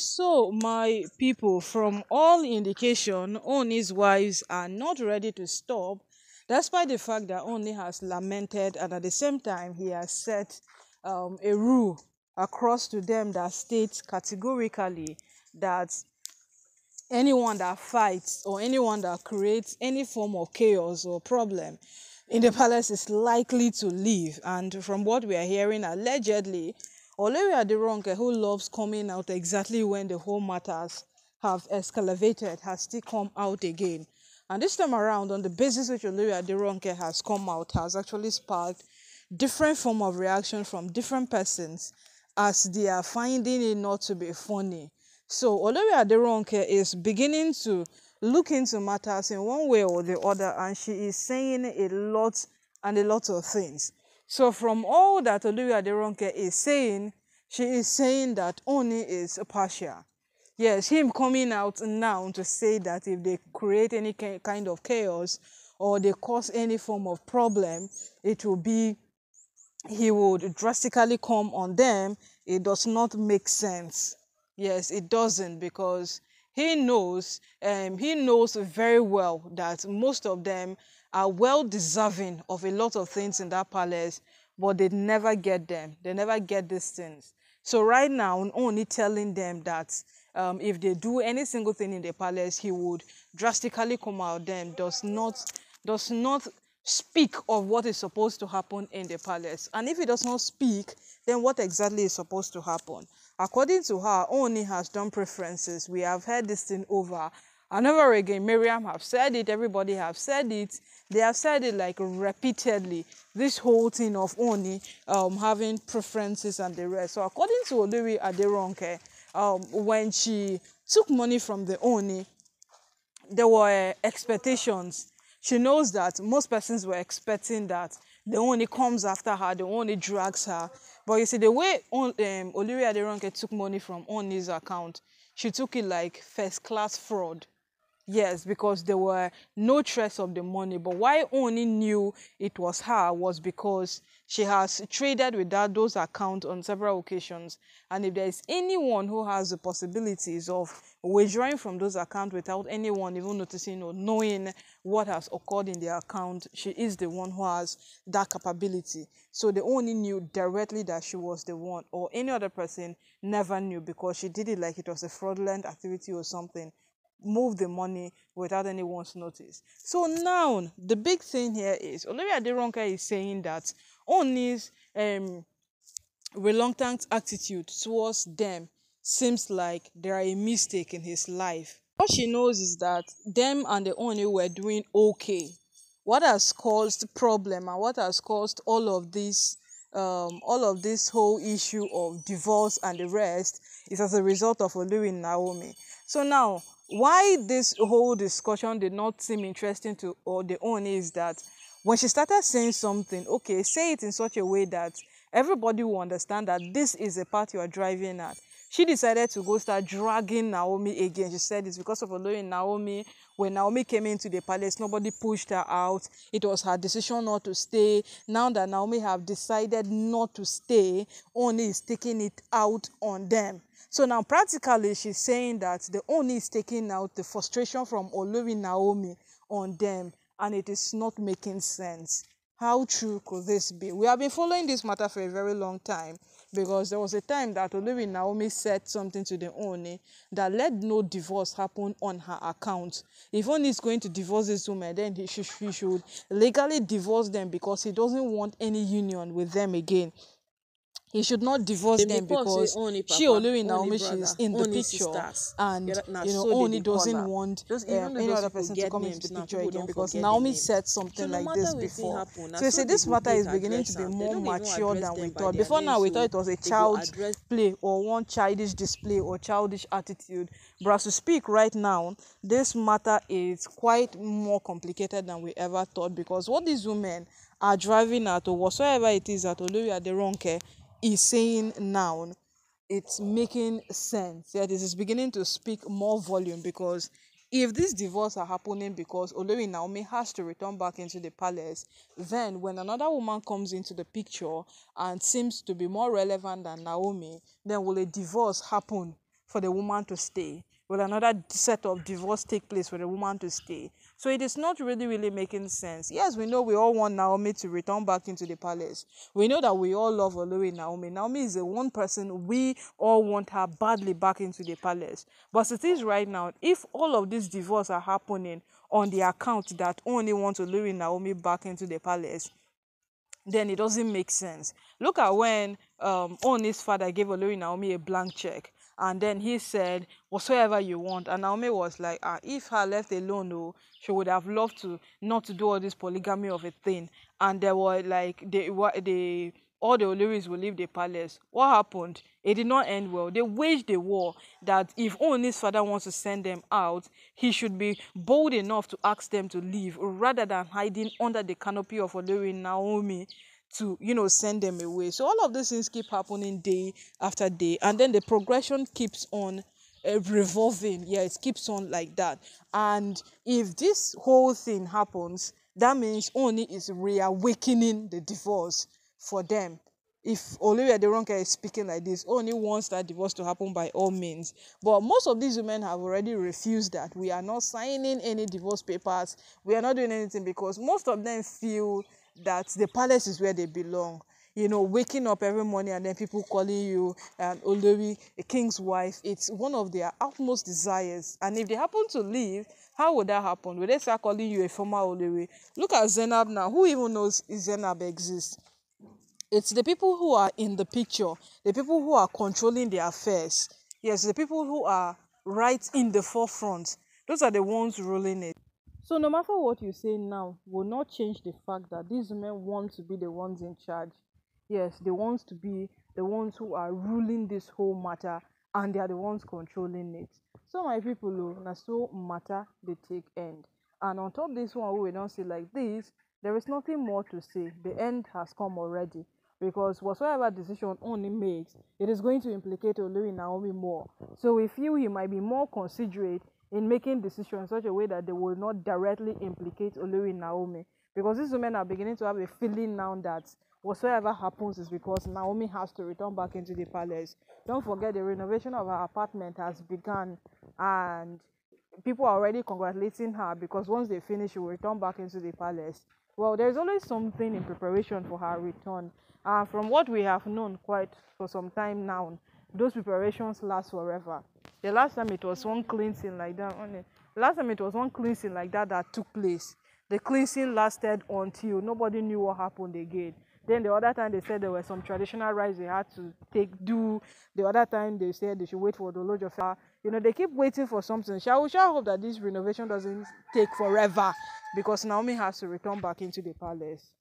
So, my people, from all indication, Oni's wives are not ready to stop, despite the fact that Oni has lamented, and at the same time, he has set a rule across to them that states categorically that anyone that fights or anyone that creates any form of chaos or problem in the palace is likely to leave. And from what we are hearing, allegedly, Olori ronke, who loves coming out exactly when the whole matters have escalated, has still come out again. And this time around, on the basis which Olori ronke has come out, has actually sparked different form of reaction from different persons as they are finding it not to be funny. So Olori ronke is beginning to look into matters in one way or the other, and she is saying a lot and a lot of things. So from all that Olori ronke is saying, she is saying that Oni is partial. Yes, him coming out now to say that if they create any kind of chaos or they cause any form of problem, it will be, he would drastically come on them. It does not make sense. Yes, it doesn't, because he knows very well that most of them are well deserving of a lot of things in that palace, but they never get them. They never get these things. So right now, only telling them that if they do any single thing in the palace, he would drastically come out them does not speak of what is supposed to happen in the palace. And if he does not speak, then what exactly is supposed to happen? According to her, Oni has done preferences. We have heard this thing over and over again. Miriam have said it. Everybody have said it. They have said it like repeatedly. This whole thing of Oni having preferences and the rest. So according to Olori ronke, when she took money from the Oni, there were expectations. She knows that most persons were expecting that the Oni comes after her, the Oni drags her. But you see, the way Olori ronke took money from Oni's account, she took it like first class fraud. Yes, because there were no trace of the money. But why Oni knew it was her was because she has traded with those accounts on several occasions. And if there is anyone who has the possibilities of withdrawing from those accounts without anyone even noticing or knowing what has occurred in the account, she is the one who has that capability. So they only knew directly that she was the one, or any other person never knew, because she did it like it was a fraudulent activity or something. Move the money without anyone's notice. So now the big thing here is Olori ronke is saying that Oni's reluctant attitude towards them seems like there are a mistake in his life. What she knows is that them and the Oni were doing okay. What has caused problem and what has caused all of this whole issue of divorce and the rest is as a result of Olori Naomi. So now, why this whole discussion did not seem interesting to the Oni is that when she started saying something, okay, say it in such a way that everybody will understand that this is a path you are driving at. She decided to go start dragging Naomi again. She said it's because of Olori Naomi. When Naomi came into the palace, nobody pushed her out. It was her decision not to stay. Now that Naomi have decided not to stay, Oni is taking it out on them. So now practically she's saying that the Oni is taking out the frustration from Olori Naomi on them, and it is not making sense. How true could this be? We have been following this matter for a very long time, because there was a time that Olori Naomi said something to the Oni that let no divorce happen on her account. If Oni is going to divorce this woman, then he should legally divorce them, because he doesn't want any union with them again. He should not divorce them because she, Olori Naomi, she is in the picture, and Oni doesn't want any other person to come into the picture again, because Naomi said something like this before. So you see, this matter is beginning to be more mature than we thought. Before now, we thought it was a child's play or one childish display or childish attitude. But as we speak right now, this matter is quite more complicated than we ever thought, because what these women are driving at, or whatsoever it is that Olori ronke is saying now, it's making sense. Yeah, this is beginning to speak more volume, because if this divorce are happening because Olori Naomi has to return back into the palace, then when another woman comes into the picture and seems to be more relevant than Naomi, then will a divorce happen for the woman to stay. Will another set of divorce take place for the woman to stay? So it is not really making sense. Yes, we know we all want Naomi to return back into the palace. We know that we all love Olori Naomi. Naomi is the one person we all want her badly back into the palace. But it is right now, if all of these divorce are happening on the account that only wants Olori Naomi back into the palace, then it doesn't make sense. Look at when Oni's father gave Olori Naomi a blank check, and then he said, whatsoever you want. And Naomi was like, if her left alone, oh, she would have loved to not to do all this polygamy of a thing. And there were like they all the Oloris will leave the palace. What happened? It did not end well. They waged a war that if Oni's father wants to send them out, he should be bold enough to ask them to leave rather than hiding under the canopy of Olori Naomi to, send them away. So all of these things keep happening day after day, and then the progression keeps on revolving. Yeah, it keeps on like that. And if this whole thing happens, that means Oni is reawakening the divorce for them. If Olori Ronke is speaking like this, Oni wants that divorce to happen by all means. But most of these women have already refused that. We are not signing any divorce papers. We are not doing anything, because most of them feel that the palace is where they belong. Waking up every morning and then people calling you Olori, a king's wife, it's one of their utmost desires. And if they happen to leave, how would that happen? Would they start calling you a former Olori? Look at Zainab now. Who even knows if Zainab exists? It's the people who are in the picture, the people who are controlling the affairs. Yes, the people who are right in the forefront. Those are the ones ruling it. So no matter what you say now will not change the fact that these women want to be the ones in charge. Yes, they want to be the ones who are ruling this whole matter, and they are the ones controlling it. So my people, na so matter they take end. And on top of this one, we don't see like this, there is nothing more to say. The end has come already, because whatsoever decision only makes, it is going to implicate Olori Naomi more. So we feel he might be more considerate in making decisions in such a way that they will not directly implicate Olori Naomi. Because these women are beginning to have a feeling now that whatsoever happens is because Naomi has to return back into the palace. Don't forget, the renovation of her apartment has begun, and people are already congratulating her because once they finish, she will return back into the palace. Well, there's always something in preparation for her return. From what we have known quite for some time now, those preparations last forever. The last time it was one cleansing like that, that took place. The cleansing lasted until nobody knew what happened again. Then the other time they said there were some traditional rites they had to do. The other time they said they should wait for the Lodge of Fire. They keep waiting for something. We shall hope that this renovation doesn't take forever, because Naomi has to return back into the palace.